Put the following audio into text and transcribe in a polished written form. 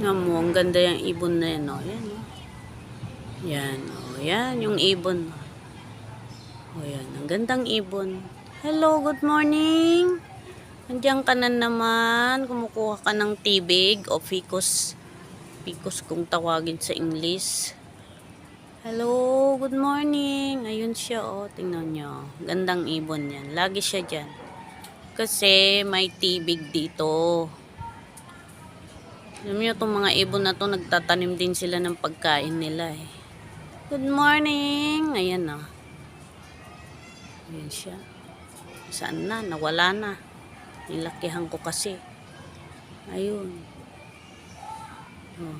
Nga mo, ang ganda yung ibon na yan, oh. Yan, oh. Yan, oh. Yan, yung ibon. Oh, yan. Ang gandang ibon. Hello, good morning. Andiyan ka na naman. Kumukuha ka ng tibig o ficus. Ficus kung tawagin sa English. Hello, good morning. Ayun siya, oh. Tingnan nyo. Gandang ibon yan. Lagi siya dyan. Kasi may tibig dito. Alam niyo, itong mga ibon na to, nagtatanim din sila ng pagkain nila eh. Good morning! Ayan na. Ayan siya. Saan na? Nawala na. Nilakihan ko kasi. Ayun. Oh.